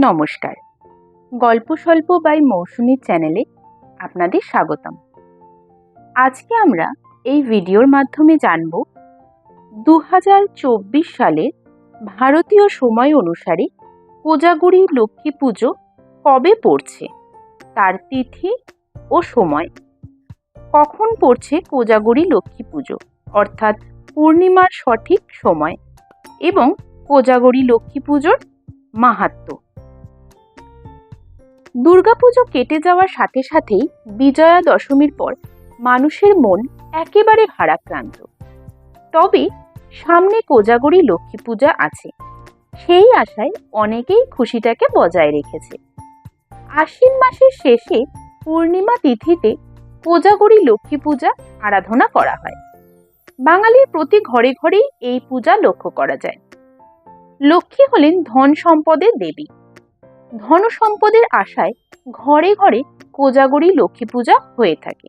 নমস্কার, গল্প স্বল্প বাই মৌসুমী চ্যানেলে আপনাদের স্বাগতম। আজকে আমরা এই ভিডিওর মাধ্যমে জানব 2024 সালের ভারতীয় সময় অনুসারে কোজাগরি লক্ষ্মী পুজো কবে পড়ছে, তার তিথি ও সময়। কখন পড়ছে কোজাগরি লক্ষ্মী পুজো অর্থাৎ পূর্ণিমার সঠিক সময় এবং কোজাগরি লক্ষ্মী পুজোর মাহাত্ম্য। দুর্গাপুজো কেটে যাওয়ার সাথে সাথেই বিজয়া দশমীর পর মানুষের মন একেবারে ভারাক্রান্ত। তবে সামনে কোজাগরি লক্ষ্মী পূজা আছে, সেই আশায় অনেকেই খুশিটাকে বজায় রেখেছে। আশ্বিন মাসের শেষে পূর্ণিমা তিথিতে কোজাগরি লক্ষ্মী পূজা আরাধনা করা হয়। বাঙালির প্রতি ঘরে ঘরেই এই পূজা লক্ষ্য করা যায়। লক্ষ্মী হলেন ধন সম্পদের দেবী। ধন সম্পদের আশায় ঘরে ঘরে কোজাগরি লক্ষ্মী পূজা হয়ে থাকে।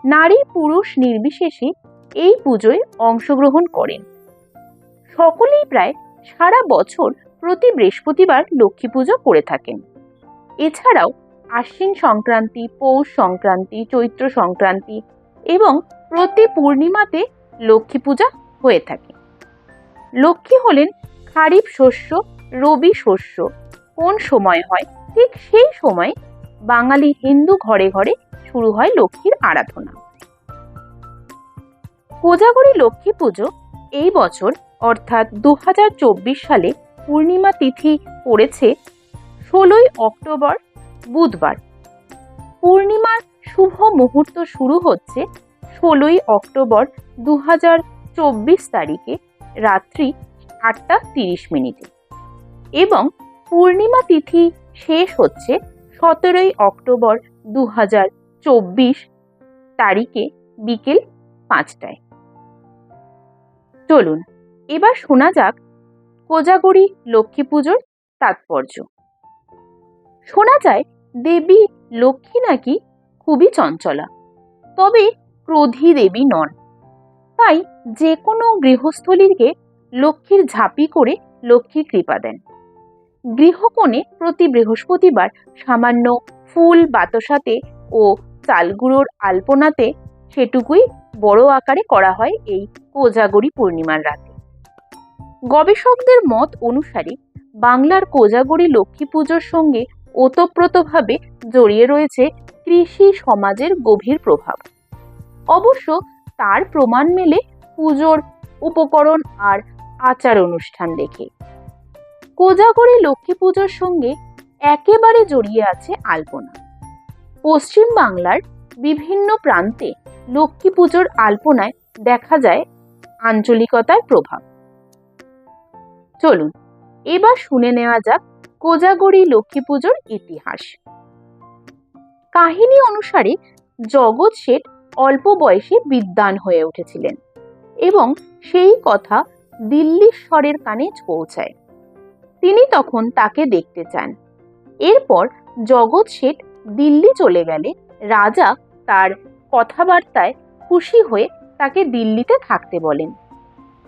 নারী পুরুষ নির্বিশেষে এই পুজোয় অংশগ্রহণ করেন। সকলেই প্রায় সারা বছর প্রতি বৃহস্পতিবার লক্ষ্মী পুজো করে থাকেন। এছাড়াও আশ্বিন সংক্রান্তি, পৌষ সংক্রান্তি, চৈত্র সংক্রান্তি এবং প্রতি পূর্ণিমাতে লক্ষ্মী পূজা হয়ে থাকে। লক্ষ্মী হলেন খারিফ শস্য, রবি শস্য কোন সময় হয় ঠিক সেই সময় বাঙালি হিন্দু ঘরে ঘরে শুরু হয় লক্ষ্মীর আরাধনা। কোজাগরি লক্ষ্মী পুজো এই বছর অর্থাৎ 2024 সালে পূর্ণিমা তিথি পড়েছে 16ই অক্টোবর বুধবার। পূর্ণিমার শুভ মুহূর্ত শুরু হচ্ছে 16ই অক্টোবর 2024 তারিখে রাত্রি 8টা 30 মিনিটে এবং পূর্ণিমা তিথি শেষ হচ্ছে 17ই অক্টোবর 2024 তারিখে বিকেল 5টায়। চলুন এবার শোনা যাক কোজাগরি লক্ষ্মী পুজোর তাৎপর্য। শোনা যায় দেবী লক্ষ্মী নাকি খুবই চঞ্চলা, তবে ক্রোধী দেবী নন। তাই যে কোনো গৃহস্থলীকে লক্ষ্মীর ঝাঁপি করে লক্ষ্মী কৃপা দেন। গৃহকোণে প্রতি বৃহস্পতিবার সামান্য ফুল বাতাসাতে ও চালগুঁড়োর আলপনাতে সেটুকুই বড় আকারে করা হয় এই কোজাগরি পূর্ণিমার রাতে। গবেষকদের মত অনুসারে বাংলার কোজাগরি লক্ষ্মী পুজোর সঙ্গে ওতপ্রোতভাবে জড়িয়ে রয়েছে কৃষি সমাজের গভীর প্রভাব। অবশ্য তার প্রমাণ মেলে পুজোর উপকরণ আর আচার অনুষ্ঠান দেখে। কোজাগরি লক্ষ্মী পুজোর সঙ্গে একেবারে জড়িয়ে আছে আলপনা। পশ্চিম বাংলার বিভিন্ন প্রান্তে লক্ষ্মী পুজোর আলপনায় দেখা যায় আঞ্চলিকতার প্রভাব। চলুন এবার শুনে নেওয়া যাক কোজাগরি লক্ষ্মী পুজোর ইতিহাস। কাহিনী অনুসারে জগৎ শেঠ অল্প বয়সে বিদ্বান হয়ে উঠেছিলেন এবং সেই কথা দিল্লীশ্বরের কানে পৌঁছায়। তিনি তখন তাকে দেখতে চান। এরপর জগৎ শেঠ দিল্লি চলে গেলে রাজা তার কথাবার্তায় খুশি হয়ে তাকে দিল্লিতে থাকতে বলেন।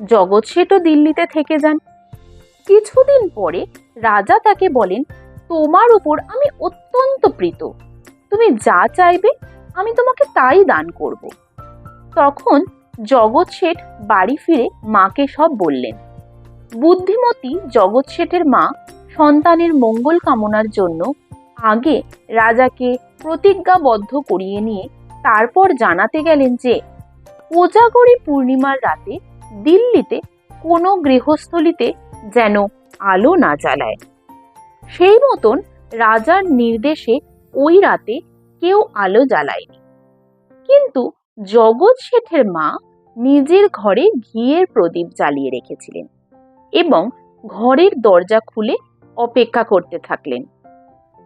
জগৎ শেঠও দিল্লিতে থেকে যান। কিছুদিন পরে রাজা তাকে বলেন, তোমার উপর আমি অত্যন্ত প্রীত, তুমি যা চাইবে আমি তোমাকে তাই দান করব। তখন জগৎ শেঠ বাড়ি ফিরে মাকে সব বললেন। বুদ্ধিমতী জগৎ শেঠের মা সন্তানের মঙ্গল কামনার জন্য আগে রাজাকে প্রতিজ্ঞাবদ্ধ করিয়ে নিয়ে তারপর জানাতে গেলেন যে কোজাগরি পূর্ণিমার রাতে দিল্লিতে কোনো গৃহস্থলীতে যেন আলো না জ্বালায়। সেই মতন রাজার নির্দেশে ওই রাতে কেউ আলো জ্বালায়নি। কিন্তু জগৎ শেঠের মা নিজের ঘরে ঘিয়ের প্রদীপ জ্বালিয়ে রেখেছিলেন এবং ঘরের দরজা খুলে অপেক্ষা করতে থাকলেন।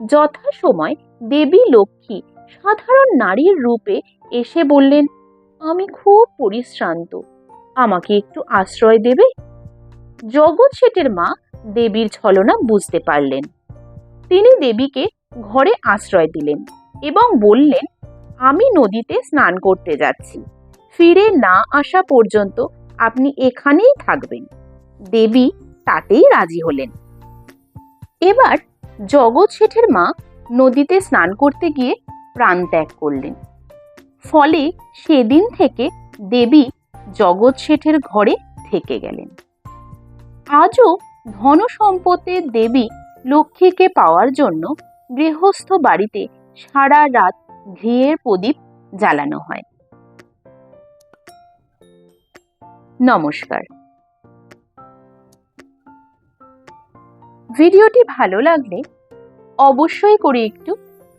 যথাসময় দেবী লক্ষ্মী সাধারণ নারীর রূপে এসে বললেন, আমি খুব পরিশ্রান্ত, আমাকে একটু আশ্রয় দেবে? জগৎ শেঠের মা দেবীর ছলনা বুঝতে পারলেন। তিনি দেবীকে ঘরে আশ্রয় দিলেন এবং বললেন, আমি নদীতে স্নান করতে যাচ্ছি, ফিরে না আসা পর্যন্ত আপনি এখানেই থাকবেন। দেবী তাতেই রাজি হলেন। এবার জগৎ শেঠের মা নদীতে স্নান করতে গিয়ে প্রাণ ত্যাগ করলেন। ফলে সেদিন থেকে দেবী জগৎ শেঠের ঘরে থেকে গেলেন। আজও ধন সম্পদের দেবী লক্ষ্মীকে পাওয়ার জন্য গৃহস্থ বাড়িতে সারা রাত ঘিয়ের প্রদীপ জ্বালানো হয়। নমস্কার। ভিডিওটি ভালো লাগলে অবশ্যই করে একটু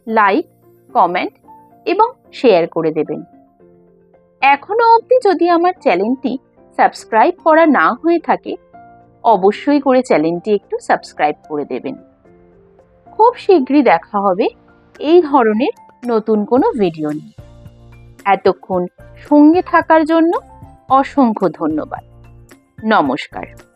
লাইক, কমেন্ট এবং শেয়ার করে দেবেন। এখনো অবধি যদি আমার চ্যানেলটি সাবস্ক্রাইব করা না হয়ে থাকে, অবশ্যই করে চ্যানেলটি একটু সাবস্ক্রাইব করে দেবেন। খুব শীঘ্রই দেখা হবে এই ধরনের নতুন কোনো ভিডিও নিয়ে। এতক্ষণ সঙ্গে থাকার জন্য অসংখ্য ধন্যবাদ। নমস্কার।